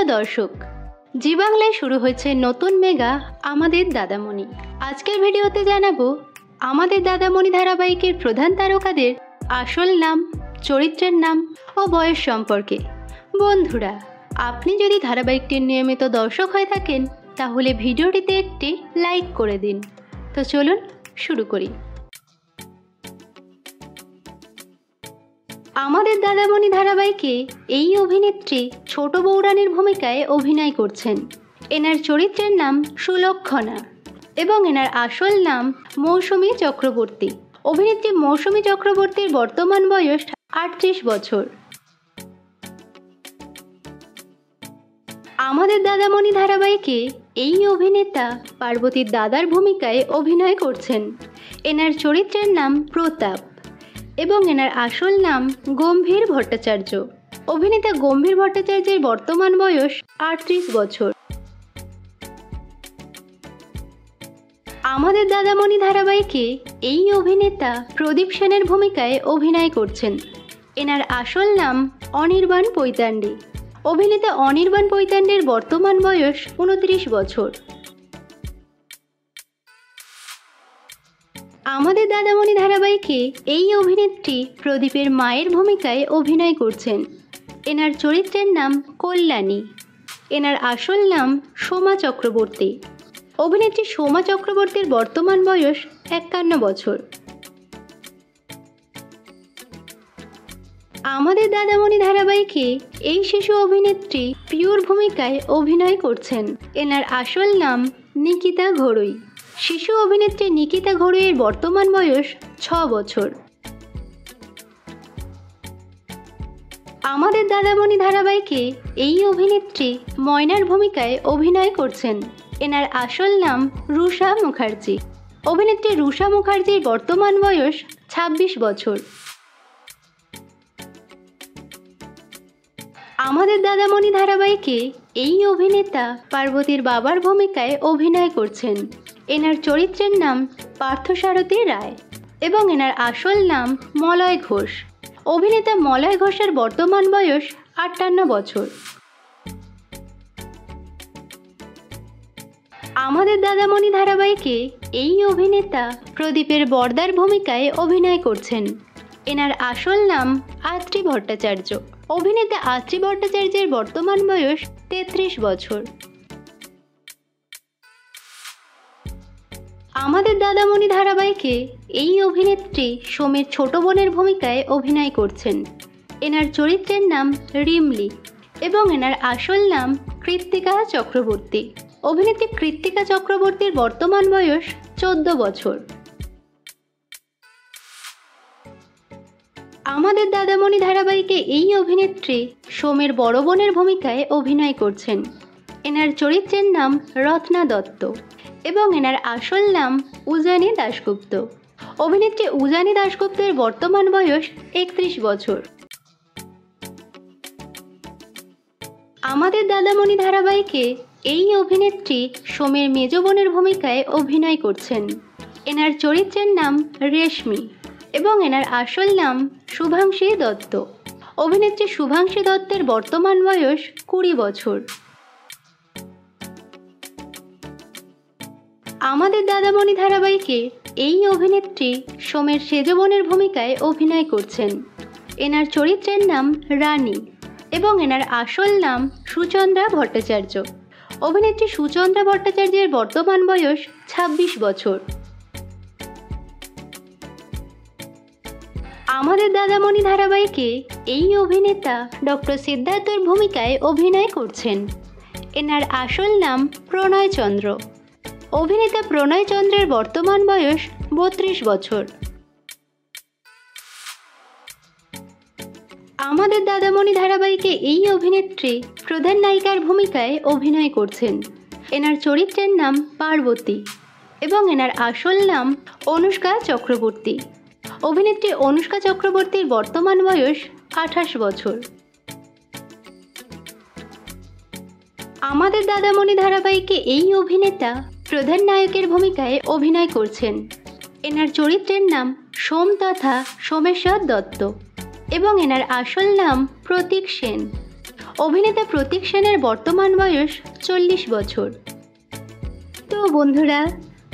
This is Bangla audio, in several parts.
প্রিয় দর্শক, জি বাংলায় শুরু হয়েছে নতুন মেগা আমাদের দাদামণি। আজকের ভিডিওতে জানাবো আমাদের দাদামণি ধারাবাহিকের প্রধান তারকাদের আসল নাম, চরিত্রের নাম ও বয়স সম্পর্কে। বন্ধুরা, আপনি যদি ধারাবাহিকটির নিয়মিত দর্শক হয়ে থাকেন তাহলে ভিডিওটিতে একটি লাইক করে দিন। তো চলুন শুরু করি। আমাদের দাদামণি ধারাবাহিকে এই অভিনেত্রী ছোট বৌরানীর ভূমিকায় অভিনয় করছেন। এনার চরিত্রের নাম সুলক্ষণা এবং এনার আসল নাম মৌসুমী চক্রবর্তী। অভিনেত্রী মৌসুমী চক্রবর্তীর বর্তমান বয়স 38 বছর। আমাদের দাদামণি ধারাবাহিকে এই অভিনেতা পার্বতীর দাদার ভূমিকায় অভিনয় করছেন। এনার চরিত্রের নাম প্রতাপ এবং এনার আসল নাম গম্ভীর ভট্টাচার্য। অভিনেতা গম্ভীর ভট্টাচার্যের বর্তমান বয়স 38 বছর। আমাদের দাদামণি ধারাবাহিকে এই অভিনেতা প্রদীপ সেনের ভূমিকায় অভিনয় করছেন। এনার আসল নাম অনির্বাণ পৈতান্ডী। অভিনেতা অনির্বাণ পৈতান্ডীর বর্তমান বয়স 29 বছর। আমাদের দাদামণি ধারাবাহিকে এই অভিনেত্রী প্রদীপের মায়ের ভূমিকায় অভিনয় করছেন। এনার চরিত্রের নাম কল্যাণী। এনার আসল নাম সোমা চক্রবর্তী। অভিনেত্রী সোমা চক্রবর্তীর বর্তমান বয়স 51 বছর। আমাদের দাদামণি ধারাবাহিকে এই শিশু অভিনেত্রী পিওর ভূমিকায় অভিনয় করছেন। এনার আসল নাম নিকিতা ঘড়ুই। শিশু অভিনেত্রী নিকিতা ঘড়ুইয়ের বর্তমান বয়স 6 বছর। আমাদের দাদামণি ধারাবাহিকে এই অভিনেত্রী ময়নার ভূমিকায় অভিনয় করছেন। এনার আসল নাম রুষা মুখার্জি। অভিনেত্রী রুষা মুখার্জির বর্তমান বয়স 26 বছর। আমাদের দাদামণি ধারাবাহিকে এই অভিনেতা পার্বতীর বাবার ভূমিকায় অভিনয় করছেন। এনার চরিত্রের নাম পার্থসারথী রায় এবং এনার আসল নাম মলয় ঘোষ। অভিনেতা মলয় ঘোষের বর্তমান বয়স 58 বছর। আমাদের দাদামণি ধারাবাহিকে এই অভিনেতা প্রদীপের বর্দার ভূমিকায় অভিনয় করছেন। এনার আসল নাম আত্রি ভট্টাচার্য। অভিনেতা আত্রি ভট্টাচার্যের বর্তমান বয়স 33 বছর। আমাদের দাদামণি ধারাবাহিকে এই অভিনেত্রী সোমের ছোট বোনের ভূমিকায় অভিনয় করছেন। এনার চরিত্রের নাম রিমলি এবং এনার আসল নাম কৃত্তিকা চক্রবর্তী। অভিনেত্রী কৃত্তিকা চক্রবর্তীর বর্তমান বয়স 14 বছর। আমাদের দাদামণি ধারাবাহিকে এই অভিনেত্রী সোমের বড় বোনের ভূমিকায় অভিনয় করছেন। এনার চরিত্রের নাম রত্না দত্ত এবং এনার আসল নাম উজানি দাশগুপ্ত। অভিনেত্রী উজানি দাশগুপ্তের বর্তমান বয়স 31 বছর। আমাদের দাদামণি ধারাবাহিকে এই অভিনেত্রী সোমের মেজ বোনের ভূমিকায় অভিনয় করছেন। এনার চরিত্রের নাম রেশমি এবং এনার আসল নাম শুভাংশী দত্ত। অভিনেত্রী শুভাংশী দত্তের বর্তমান বয়স 20 বছর। আমাদের দাদামণি ধারাবাহিকে এই অভিনেত্রী সোমের সেজ বোনের ভূমিকায় অভিনয় করছেন। এনার চরিত্রের নাম রানী এবং এনার আসল নাম সুচন্দ্রা ভট্টাচার্য। অভিনেত্রী সুচন্দ্রা ভট্টাচার্যের বর্তমান বয়স 26 বছর। আমাদের দাদামণি ধারাবাহিকে এই অভিনেতা ডক্টর সিদ্ধার্থর ভূমিকায় অভিনয় করছেন। এনার আসল নাম প্রণয় চন্দ্র। অভিনেতা প্রণয় চন্দ্রের বর্তমান বয়স 32 বছর। আমাদের দাদামণি ধারাবাহিকে এই অভিনেত্রী প্রধান নায়িকার ভূমিকায় অভিনয় করছেন। এনার চরিত্রের নাম পার্বতী এবং এনার আসল নাম অনুষ্কা চক্রবর্তী। অভিনেত্রী অনুষ্কা চক্রবর্তীর বর্তমান বয়স 28 বছর। আমাদের দাদামণি ধারাবাহিকে এই অভিনেতা প্রধান নায়কের ভূমিকায় অভিনয় করছেন। এনার চরিত্রের নাম সোম তথা সোমেশ্বর দত্ত এবং এনার আসল নাম প্রতীক সেন। অভিনেতা প্রতীক সেনের বর্তমান বয়স 40 বছর। তো বন্ধুরা,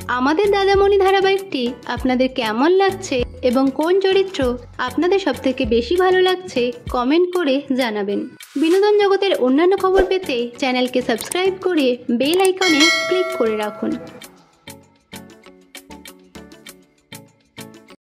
আমাদের দাদামণি ধারাবাহিকটি আপনাদের কেমন লাগছে এবং কোন চরিত্র আপনাদের সবথেকে বেশি ভালো লাগছে কমেন্ট করে জানাবেন। বিনোদন জগতের অন্যান্য খবর পেতে চ্যানেলকে সাবস্ক্রাইব করে বেল আইকনে ক্লিক করে রাখুন।